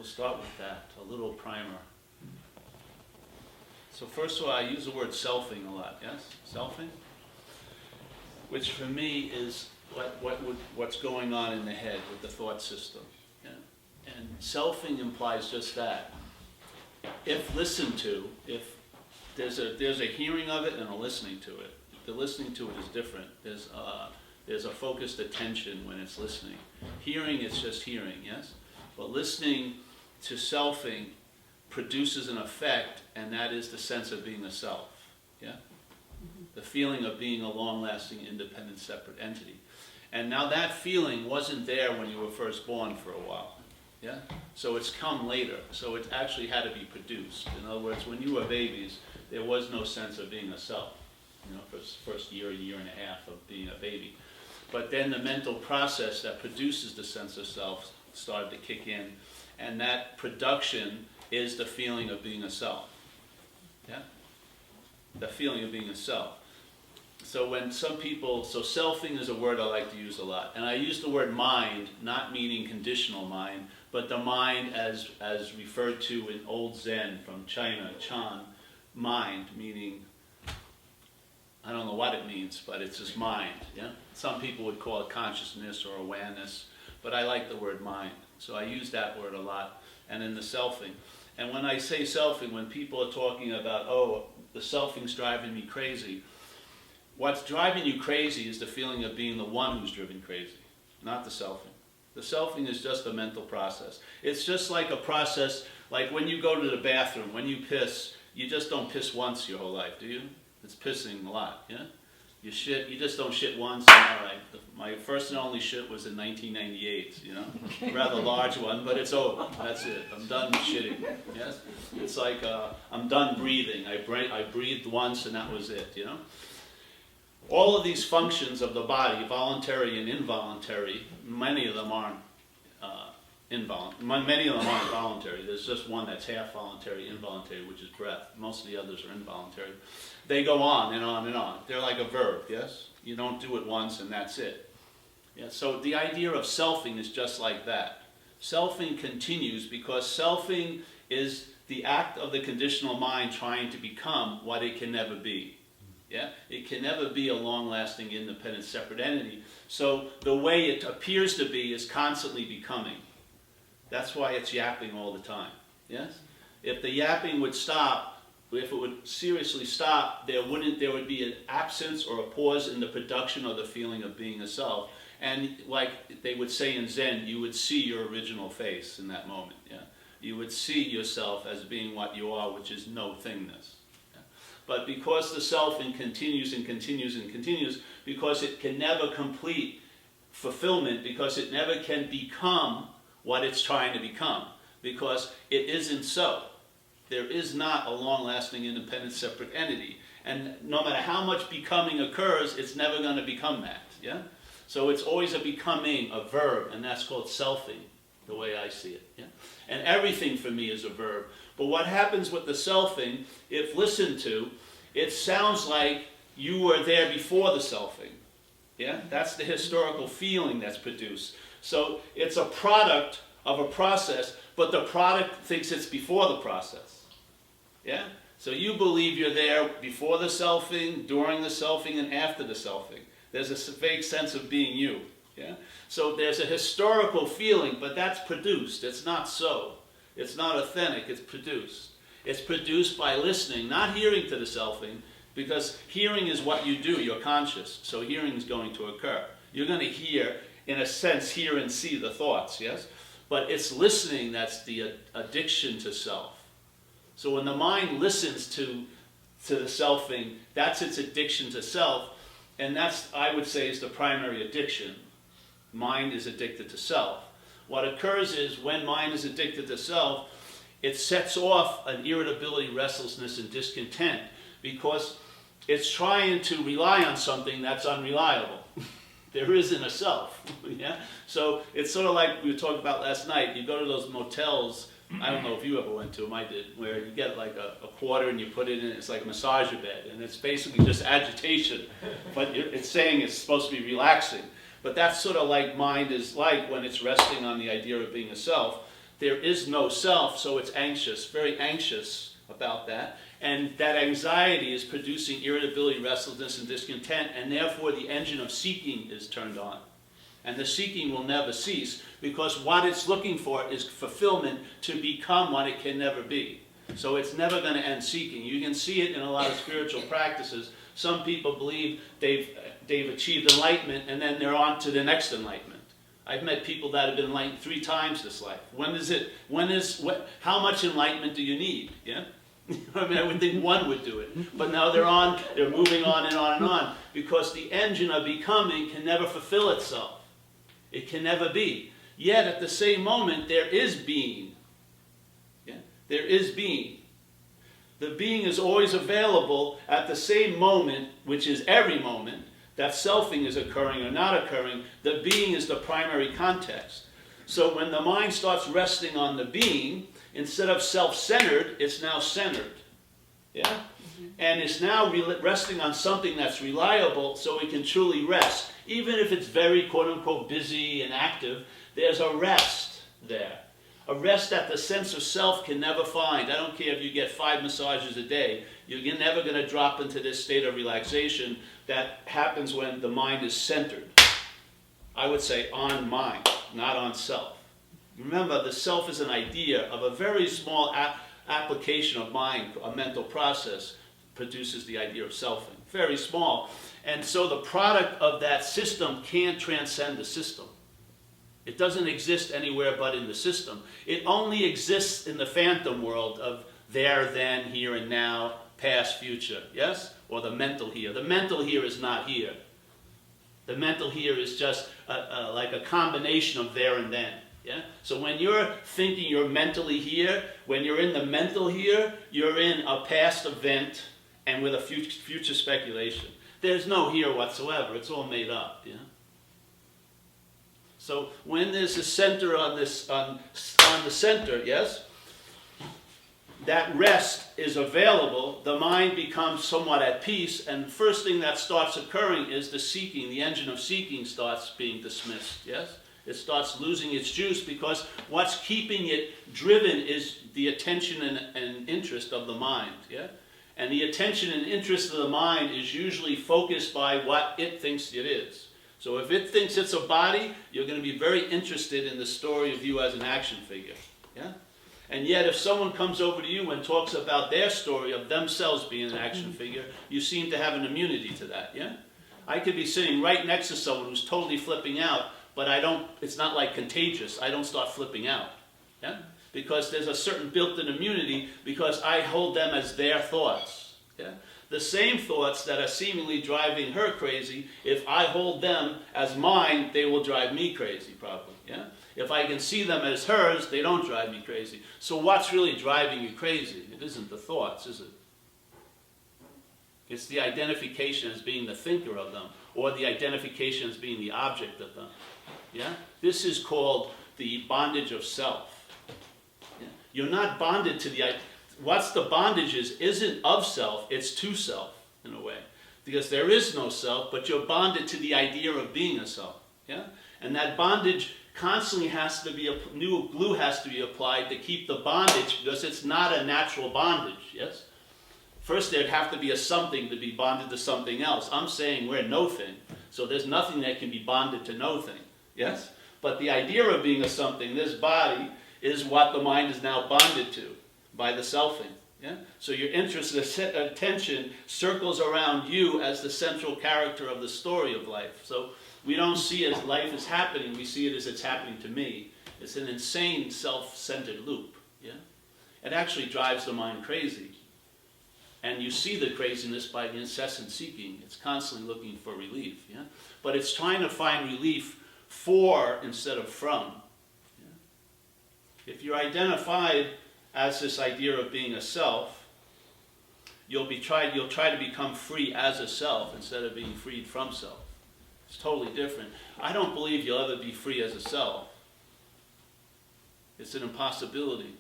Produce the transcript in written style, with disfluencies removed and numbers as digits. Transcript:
we'll start with that, a little primer. So first of all, I use the word selfing a lot, yes? Selfing? Which for me is what's going on in the head with the thought system. Yeah? And selfing implies just that. If listened to, if there's a hearing of it and a listening to it. The listening to it is different. There's a focused attention when it's listening. Hearing, it's just hearing, yes? But listening to selfing produces an effect, and that is the sense of being a self, yeah? The feeling of being a long-lasting, independent, separate entity. And now that feeling wasn't there when you were first born for a while, yeah? So it's come later, so it actually had to be produced. In other words, when you were babies, there was no sense of being a self, you know, for the first year and a half of being a baby. But then the mental process that produces the sense of self started to kick in, and that production is the feeling of being a self. Yeah? The feeling of being a self. So when some people, so selfing is a word I like to use a lot. And I use the word mind, not meaning conditional mind, but the mind as referred to in old Zen from China, Chan, mind, meaning, I don't know what it means, but it's just mind. Yeah? Some people would call it consciousness or awareness, but I like the word mind. So I use that word a lot. And then the selfing. And when I say selfing, when people are talking about, oh, the selfing's driving me crazy, what's driving you crazy is the feeling of being the one who's driven crazy, not the selfing. The selfing is just a mental process. It's just like a process, like when you go to the bathroom, when you piss, you just don't piss once your whole life, do you? It's pissing a lot, yeah? You shit, you just don't shit once, and all right. My first and only shit was in 1998, you know? Rather large one, but it's over. That's it. I'm done shitting, yes? It's like I'm done breathing. I breathed once and that was it, you know? All of these functions of the body, voluntary and involuntary, many of them aren't many of them aren't voluntary. There's just one that's half voluntary, involuntary, which is breath. Most of the others are involuntary. They go on and on and on. They're like a verb, yes? You don't do it once and that's it. Yeah, so the idea of selfing is just like that. Selfing continues because selfing is the act of the conditional mind trying to become what it can never be. Yeah? It can never be a long-lasting, independent, separate entity. So the way it appears to be is constantly becoming. That's why it's yapping all the time. Yes? If the yapping would stop, if it would seriously stop, there would be an absence or a pause in the production of the feeling of being a self. And like they would say in Zen, you would see your original face in that moment. Yeah? You would see yourself as being what you are, which is no thingness. But because the selfing continues and continues and continues, because it can never complete fulfillment, because it never can become what it's trying to become, because it isn't so. There is not a long-lasting, independent, separate entity. And no matter how much becoming occurs, it's never going to become that. Yeah? So it's always a becoming, a verb, and that's called selfing, the way I see it. Yeah? And everything for me is a verb. But what happens with the selfing, if listened to, it sounds like you were there before the selfing. Yeah? That's the historical feeling that's produced. So it's a product of a process, but the product thinks it's before the process. Yeah? So you believe you're there before the selfing, during the selfing, and after the selfing. There's a vague sense of being you. Yeah? So there's a historical feeling, but that's produced. It's not so. It's not authentic, it's produced. It's produced by listening, not hearing to the selfing, because hearing is what you do, you're conscious, so hearing is going to occur. You're going to hear, in a sense, hear and see the thoughts, yes? But it's listening that's the addiction to self. So when the mind listens to the selfing, that's its addiction to self, and that's, I would say, is the primary addiction. Mind is addicted to self. What occurs is, when mind is addicted to self, it sets off an irritability, restlessness, and discontent, because it's trying to rely on something that's unreliable. There isn't a self. Yeah? So it's sort of like we were talking about last night. You go to those motels, I don't know if you ever went to them, I did, where you get like a quarter and you put it in, it's like a massager bed, and it's basically just agitation, but it's saying it's supposed to be relaxing. But that's sort of like mind is like when it's resting on the idea of being a self. there is no self, so it's anxious, very anxious about that. And that anxiety is producing irritability, restlessness, and discontent, and therefore the engine of seeking is turned on. And the seeking will never cease, because what it's looking for is fulfillment to become what it can never be. So it's never going to end seeking. You can see it in a lot of spiritual practices. Some people believe they've achieved enlightenment, and then they're on to the next enlightenment. I've met people that have been enlightened 3 times this life. How much enlightenment do you need? Yeah? I mean, I would think 1 would do it. But now they're moving on and on and on, because the engine of becoming can never fulfill itself. It can never be. Yet at the same moment, there is being. Yeah? There is being. The being is always available at the same moment, which is every moment, that selfing is occurring or not occurring. The being is the primary context. So when the mind starts resting on the being, instead of self-centered, it's now centered. Yeah? Mm-hmm. And it's now resting on something that's reliable, so it can truly rest. Even if it's very, quote-unquote, busy and active, there's a rest there. A rest that the sense of self can never find. I don't care if you get 5 massages a day. You're never going to drop into this state of relaxation that happens when the mind is centered. I would say on mind, not on self. Remember, the self is an idea of a very small application of mind, a mental process, produces the idea of selfing. Very small. And so the product of that system can't transcend the system. It doesn't exist anywhere but in the system. It only exists in the phantom world of there, then, here and now, past, future, yes? Or the mental here. The mental here is not here. The mental here is just like a combination of there and then. Yeah? So when you're thinking you're mentally here, when you're in the mental here, you're in a past event and with a future speculation. There's no here whatsoever. It's all made up. Yeah? So when there's a center on the center, yes, that rest is available, the mind becomes somewhat at peace, and the first thing that starts occurring is the seeking. The engine of seeking starts being dismissed, yes? It starts losing its juice, because what's keeping it driven is the attention and interest of the mind, yeah? And the attention and interest of the mind is usually focused by what it thinks it is. So if it thinks it's a body, you're going to be very interested in the story of you as an action figure, yeah? And yet if someone comes over to you and talks about their story of themselves being an action figure, you seem to have an immunity to that, yeah? I could be sitting right next to someone who's totally flipping out, but it's not like contagious. I don't start flipping out, yeah? Because there's a certain built-in immunity, because I hold them as their thoughts, yeah? The same thoughts that are seemingly driving her crazy, if I hold them as mine, they will drive me crazy, probably, yeah? If I can see them as hers, they don't drive me crazy. So what's really driving you crazy? It isn't the thoughts, is it? It's the identification as being the thinker of them, or the identification as being the object of them. Yeah? This is called the bondage of self. Yeah? You're not bonded to the... What's the bondage isn't of self, it's to self, in a way. Because there is no self, but you're bonded to the idea of being a self. Yeah? And that bondage constantly has to be, new glue has to be applied to keep the bondage, because it's not a natural bondage, yes? First there'd have to be a something to be bonded to something else. I'm saying we're no thing, so there's nothing that can be bonded to no thing, yes? But the idea of being a something, this body, is what the mind is now bonded to by the selfing, yeah? So your interest and attention circles around you as the central character of the story of life. So we don't see it as life is happening, we see it as it's happening to me. It's an insane self-centered loop, yeah? It actually drives the mind crazy. And you see the craziness by the incessant seeking. It's constantly looking for relief, yeah? But it's trying to find relief for instead of from. Yeah? If you're identified as this idea of being a self, you'll try to become free as a self instead of being freed from self. It's totally different. I don't believe you'll ever be free as a self. It's an impossibility.